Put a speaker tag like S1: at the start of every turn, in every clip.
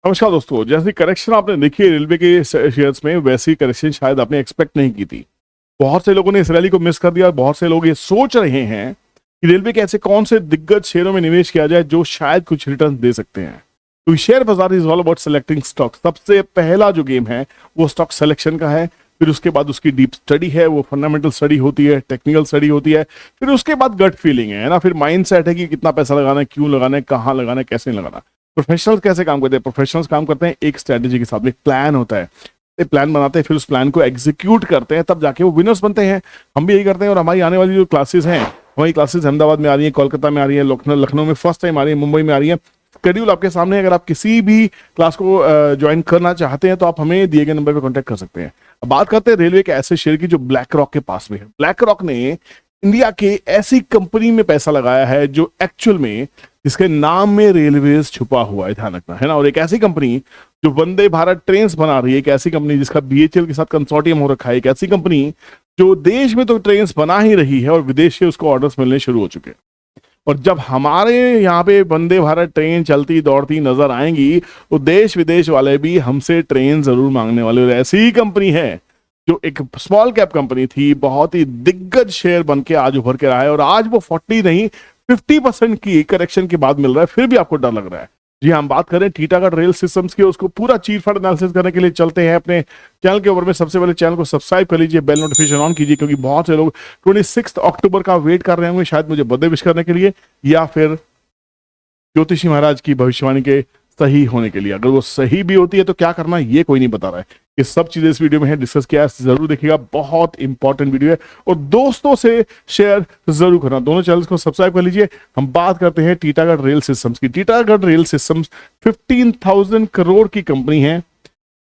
S1: नमस्कार दोस्तों, जैसी करेक्शन आपने देखी है रेलवे के शेयर्स में, वैसी करेक्शन शायद आपने एक्सपेक्ट नहीं की थी। बहुत से लोगों ने इस रैली को मिस कर दिया और बहुत से लोग ये सोच रहे हैं कि रेलवे के ऐसे कौन से दिग्गज शेयरों में निवेश किया जाए जो शायद कुछ रिटर्न दे सकते हैं। तो शेयर बाजार is all about selecting stock. सबसे पहला जो गेम है वो स्टॉक सिलेक्शन का है, फिर उसके बाद उसकी डीप स्टडी है, वो फंडामेंटल स्टडी होती है, टेक्निकल स्टडी होती है, फिर उसके बाद गट फीलिंग है ना, फिर माइंड सेट है कि कितना पैसा लगाना है, क्यों लगाना है, कहाँ लगाना है, कैसे लगाना। प्रोफेशनल्स कैसे काम करते हैं? प्रोफेशनल्स काम करते हैं एक स्ट्रेटेजी के साथ, एक प्लान होता है, एक प्लान बनाते हैं, फिर उस प्लान को एग्जीक्यूट करते हैं, तब जाके वो विनर्स बनते हैं। हम भी यही करते हैं और हमारी आने वाली जो क्लासेस हैं, हमारी क्लासेस अहमदाबाद में आ रही है, कोलकाता में आ रही है, लखनऊ में फर्स्ट टाइम आ रही है, मुंबई में आ रही है। शेड्यूल आपके सामने है। अगर आप किसी भी क्लास को ज्वाइन करना चाहते हैं तो आप हमें दिए गए नंबर पर कॉन्टेक्ट कर सकते हैं। अब बात करते हैं रेलवे के ऐसे शेयर की जो ब्लैक रॉक के पास में है। ब्लैक रॉक ने इंडिया के ऐसी कंपनी में पैसा लगाया है जो एक्चुअल में जिसके नाम में रेलवेज छुपा हुआ है, ध्यान रखना है ना। और एक ऐसी कंपनी जो वंदे भारत ट्रेन बना रही है, एक ऐसी कंपनी जिसका बीएचईएल के साथ कंसोर्टियम हो रखा है, एक ऐसी कंपनी जो देश में तो ट्रेन बना ही रही है और विदेश से उसको ऑर्डर्स मिलने शुरू हो चुके हैं। और जब हमारे यहाँ पे वंदे भारत ट्रेन चलती दौड़ती नजर आएंगी तो देश विदेश वाले भी हमसे ट्रेन जरूर मांगने वाले। और ऐसी ही कंपनी है जो एक स्मॉल कैप कंपनी थी, बहुत ही दिग्गज शेयर बन के आज उभर के रहा है और आज वो 40 नहीं 50% की करेक्शन के बाद मिल रहा है, फिर भी आपको डर लग रहा है। जी हम बात करें टीटागढ़ रेल सिस्टम्स की, उसको पूरा चीट फंड एनालिसिस करने के लिए चलते हैं अपने चैनल के ऊपर में। सबसे पहले चैनल को सब्सक्राइब कर लीजिए, बेल नोटिफिकेशन ऑन कीजिए, क्योंकि बहुत से लोग 26 अक्टूबर का वेट कर रहे होंगे शायद मुझे बर्थडे विश करने के लिए या फिर ज्योतिषी महाराज की भविष्यवाणी के सही होने के लिए। अगर वो सही भी होती है तो क्या करना ये कोई नहीं बता रहा है। ये सब चीजें इस वीडियो में है, डिस्कस किया है, जरूर देखिएगा, बहुत इंपॉर्टेंट वीडियो है और दोस्तों से शेयर जरूर करना। दोनों चैनल्स को सब्सक्राइब कर लीजिए। हम बात करते हैं टीटागढ़ रेल सिस्टम्स की। टीटागढ़ रेल सिस्टम्स 15,000 करोड़ की कंपनी है।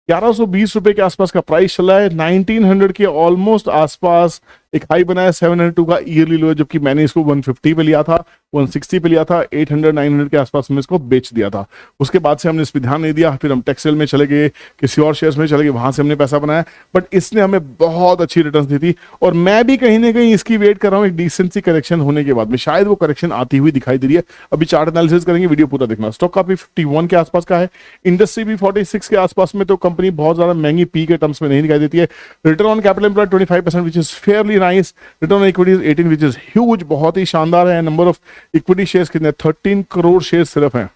S1: 1120 रुपए के आसपास का प्राइस चला है, 1900 के ऑलमोस्ट आसपास एक हाई बनाया, 702 का ईयरली लो है, जबकि मैंने इसको 150 पे लिया था, 160 पे लिया था, 800 900 के आसपास में इसको बेच दिया था। उसके बाद से हमने इस पर ध्यान नहीं दिया, फिर हम टेक्सटाइल में चले गए, किसी और शेयर्स में चले गए, वहां से हमने पैसा बनाया, बट इसने हमें बहुत अच्छी रिटर्न दी थी और मैं भी कहीं ना कहीं इसकी वेट कर रहा हूँ एक डिसेंट सी करेक्शन होने के बाद में। शायद वो करेक्शन आती हुई दिखाई दे रही है। अभी चार्ट एनालिसिस करेंगे, वीडियो पूरा देखना। स्टॉक काफी 51 के आसपास का है, इंडस्ट्री भी 46 के आसपास में, तो कंपनी बहुत ज्यादा महंगी पी के टर्म्स में नहीं दिखाई देती है। Return on capital employed 25% which is fairly nice. Return on equity 18 which is huge, बहुत ही शानदार है। नंबर ऑफ इक्विटी शेयर्स कितने? 13 करोड़ शेयर सिर्फ हैं।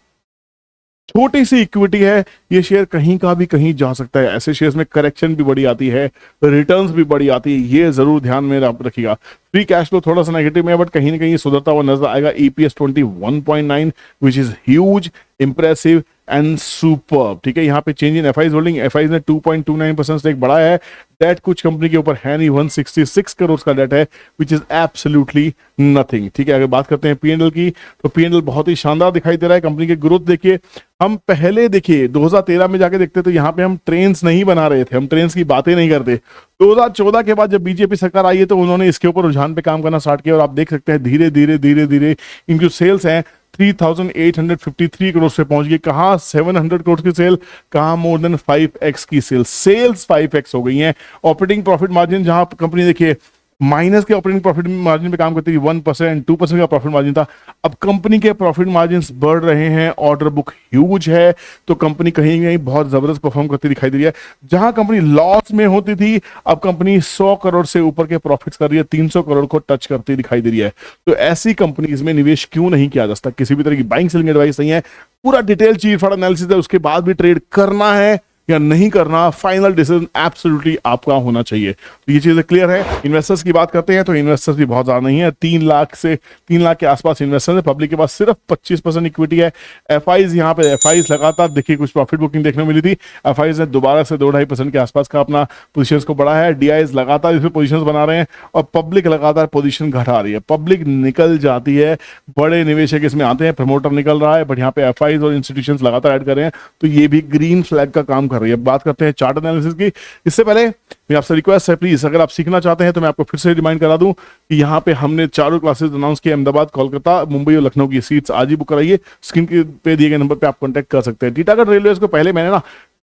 S1: छोटी सी इक्विटी है, ये शेयर कहीं का भी कहीं जा सकता है। ऐसे शेयर्स में करेक्शन भी बड़ी आती है, रिटर्न्स भी बड़ी आती है, ये जरूर ध्यान में रखिएगा। फ्री कैश फ्लो थोड़ा सा नेगेटिव में है, बट कहीं ना कहीं सुधरता हुआ नजर आएगा। EPS 21.9 which is huge, impressive and super. ठीक है, यहाँ पे change in FIIs holding, FIIs ने 2.29% स्टेक बढ़ाया है। डेट कुछ कंपनी के ऊपर है नहीं, 166 करोड़ का डेट है विच इज एब्सोल्युटली नथिंग। ठीक है, अगर बात करते हैं पीएनएल की तो पीएनएल बहुत ही शानदार दिखाई दे रहा है। कंपनी की ग्रोथ देखिए, हम पहले देखिए 2013 में जाके देखते तो यहाँ पे हम ट्रेन्स नहीं बना रहे थे, हम ट्रेन्स की बातें नहीं करते। 2014 के बाद जब बीजेपी सरकार आई है तो उन्होंने इसके ऊपर रुझान पे काम करना स्टार्ट किया और आप देख सकते हैं धीरे धीरे धीरे धीरे इनकी सेल्स हैं 3,853 करोड़ से पहुंच गई। कहां 700 करोड़ की सेल, कहां मोर देन 5x की सेल्स 5x हो गई हैं। ऑपरेटिंग प्रॉफिट मार्जिन, जहां कंपनी देखिए माइनस के ऑपरेटिंग प्रॉफिट मार्जिन पे काम करती थी, 1% 2% का प्रॉफिट मार्जिन था, अब कंपनी के प्रॉफिट मार्जिन बढ़ रहे हैं। ऑर्डर बुक ह्यूज है, तो कंपनी कहीं कहीं बहुत जबरदस्त परफॉर्म करती दिखाई दे रही है। जहां कंपनी लॉस में होती थी, अब कंपनी 100 करोड़ से ऊपर के प्रॉफिट्स कर रही है, 300 करोड़ को टच करती दिखाई दे रही है। तो ऐसी कंपनीज में निवेश क्यों नहीं किया जा सकता? किसी भी तरह की बाइंग सेलिंग एडवाइस नहीं है, पूरा डिटेल चीट फंड एनालिसिस है, उसके बाद भी ट्रेड करना है या नहीं करना, फाइनल डिसीजन एब्सोल्युटली आपका होना चाहिए। तो ये चीजें क्लियर है। इन्वेस्टर्स की बात करते हैं तो इन्वेस्टर्स भी बहुत ज्यादा नहीं है, 3 लाख के आसपास इन्वेस्टर्स है। पब्लिक के पास सिर्फ 25% इक्विटी है। एफआईज, यहाँ पे एफआईज लगातार देखिए कुछ प्रॉफिट बुकिंग देखने मिली थी, एफआईज ने दोबारा से 2-2.5% के आसपास का अपना पोजीशंस को बढ़ाया है। डीआईज लगातार इसमें पोजीशंस बना रहे हैं और पब्लिक लगातार पोजीशन घटा रही है। पब्लिक निकल जाती है, बड़े निवेशक इसमें आते हैं, प्रमोटर निकल रहा है, बट यहाँ पे एफआईज और इंस्टीट्यूशंस लगातार ऐड कर रहे हैं, तो ये भी ग्रीन फ्लैग का काम कर रही है। बात करते हैं चार्ट एनालिसिस की। इससे पहले मैं आपसे रिक्वेस्ट है, प्लीज अगर आप सीखना चाहते हैं तो मैं आपको फिर से रिमाइंड करा दूं कि यहाँ पे हमने चारों क्लासेस अनाउंस किए, अहमदाबाद, कोलकाता, मुंबई और लखनऊ की सीट्स आज ही बुक कराइए। स्क्रीन पे दिए गए नंबर पे आप कांटेक्ट कर सकते हैं। टीटागढ़ रेलवे को पहले मैंने ना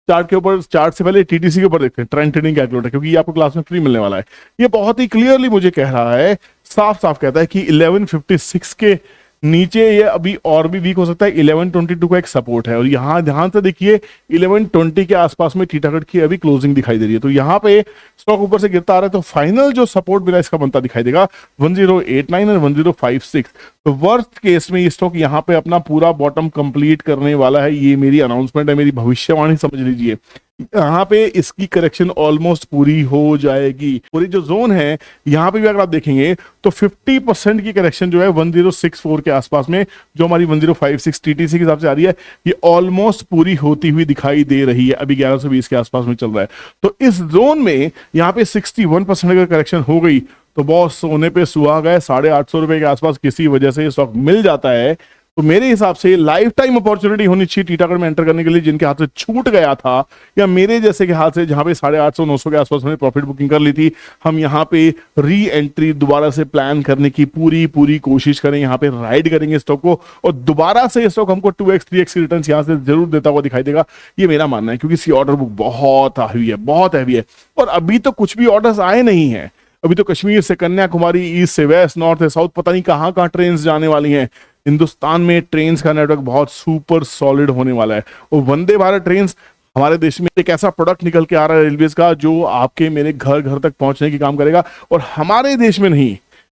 S1: चार्ट के ऊपर, चार्ट से पहले टीटीसी के ऊपर देखते हैं, ट्रेंड ट्रेडिंग कैलकुलेटर, क्योंकि ये आपको क्लास में फ्री मिलने वाला है। ये बहुत ही क्लियरली मुझे कह रहा है, साफ साफ कहता है कि 1156 के नीचे ये अभी और भी वीक हो सकता है। 1122 का एक सपोर्ट है और यहाँ ध्यान से देखिए 1120 के आसपास में टीटागढ़ की अभी क्लोजिंग दिखाई दे रही है। तो यहाँ पे स्टॉक ऊपर से गिरता आ रहा है, तो फाइनल जो सपोर्ट मेरा इसका बनता दिखाई देगा 1089 और 1056। तो वर्स्ट केस में ये स्टॉक यहाँ पे अपना पूरा बॉटम कंप्लीट करने वाला है। ये मेरी अनाउंसमेंट है, मेरी भविष्यवाणी समझ लीजिए। यहाँ पे इसकी करेक्शन ऑलमोस्ट पूरी हो जाएगी। पूरी जो जोन है यहाँ पे भी अगर आप देखेंगे तो 50% की करेक्शन जो है 1064 के आसपास में, जो हमारी 1056 टीटीसी के हिसाब से आ रही है, ये ऑलमोस्ट पूरी होती हुई दिखाई दे रही है। अभी 1120 के आसपास में चल रहा है। तो इस जोन में यहाँ पे 61% अगर करेक्शन हो गई तो बॉस सोने पे सुहागा है। 850 रुपए के आसपास किसी वजह से स्टॉक मिल जाता है तो मेरे हिसाब से लाइफ टाइम अपॉर्चुनिटी होनी चाहिए टीटागढ़ में एंटर करने के लिए। जिनके हाथ से छूट गया था या मेरे जैसे के हाथ से जहां पे 850-900 के आसपास हमने प्रॉफिट बुकिंग कर ली थी, हम यहाँ पे री एंट्री दोबारा से प्लान करने की पूरी कोशिश करें। यहाँ पे राइड करेंगे स्टॉक को और दोबारा से स्टॉक हमको 2x 3x की रिटर्न यहाँ से जरूर देता हुआ दिखाई देगा। ये मेरा मानना है, क्योंकि इसकी ऑर्डर बुक बहुत हैवी है, बहुत हैवी है। और अभी तो कुछ भी ऑर्डर्स आए नहीं है। अभी तो कश्मीर से कन्याकुमारी, ईस्ट से वेस्ट, नॉर्थ से साउथ, पता नहीं कहां कहां ट्रेन जाने वाली हैं। हिंदुस्तान में ट्रेन का नेटवर्क बहुत सुपर सॉलिड होने वाला है। और वंदे भारत ट्रेन हमारे देश में एक ऐसा प्रोडक्ट निकल के आ रहा है रेलवेज का, जो आपके मेरे घर घर तक पहुंचने की काम करेगा। और हमारे देश में नहीं,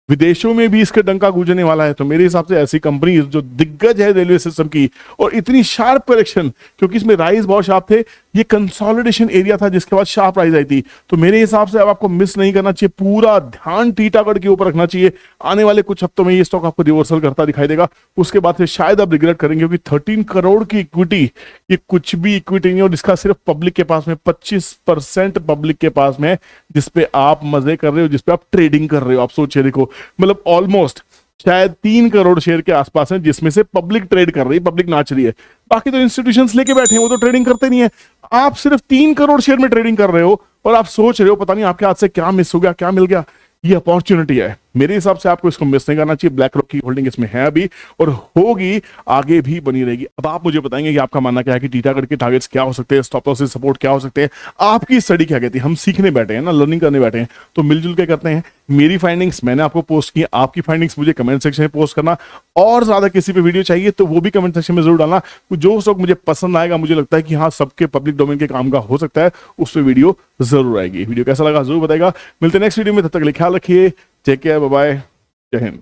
S1: विदेशों में भी इसका डंका गूंजने वाला है। तो मेरे हिसाब से ऐसी कंपनी जो दिग्गज है रेलवे सिस्टम की, और इतनी शार्प करेक्शन, क्योंकि इसमें राइज बहुत शार्प थे, ये कंसोलिडेशन एरिया था जिसके बाद शार्प राइज आई थी। तो मेरे हिसाब से अब आपको मिस नहीं करना चाहिए, पूरा ध्यान टीटागढ़ के ऊपर रखना चाहिए। आने वाले कुछ हफ्तों में ये स्टॉक आपको रिवर्सल करता दिखाई देगा। उसके बाद से शायद आप रिग्रेट करेंगे, क्योंकि 13 करोड़ की इक्विटी, ये कुछ भी इक्विटी नहीं, और इसका सिर्फ पब्लिक के पास में 25% पब्लिक के पास में, जिसपे आप मजे कर रहे हो, जिसपे आप ट्रेडिंग कर रहे हो। आप सोचिए, देखो मतलब ऑलमोस्ट शायद 3 करोड़ शेयर के आसपास है जिसमें से पब्लिक ट्रेड कर रही है, पब्लिक नाच रही है। बाकी तो इंस्टीट्यूशंस लेके बैठे हैं, वो तो ट्रेडिंग करते नहीं है। आप सिर्फ 3 करोड़ शेयर में ट्रेडिंग कर रहे हो और आप सोच रहे हो पता नहीं आपके हाथ से क्या मिस हो गया, क्या मिल गया। ये अपॉर्चुनिटी है, मेरे हिसाब से आपको इसको मिस नहीं करना चाहिए। ब्लैक रॉक की होल्डिंग इसमें है अभी और होगी, आगे भी बनी रहेगी। अब आप मुझे बताएंगे कि आपका मानना क्या है कि टीटागढ़ के टारगेट्स क्या हो सकते हैं, स्टॉप लॉस से सपोर्ट क्या हो सकते हैं। आपकी स्टडी क्या कहती है? हम सीखने बैठे हैं ना, लर्निंग करने बैठे हैं, तो मिलजुल के करते हैं। मेरी फाइंडिंग्स मैंने आपको पोस्ट की, आपकी फाइंडिंग्स मुझे कमेंट सेक्शन में पोस्ट करना। और ज्यादा किसी पे वीडियो चाहिए तो वो भी कमेंट सेक्शन में जरूर डालना। जो स्टॉक मुझे पसंद आएगा, मुझे लगता है कि हाँ सबके पब्लिक डोमेन के काम का हो सकता है, उस पर वीडियो जरूर आएगी। वीडियो कैसा लगा जरूर बताएगा। मिलते हैं नेक्स्ट वीडियो में, तब तक के लिए ख्याल रखिए। टेक केयर, बाय बाय, जय हिंद।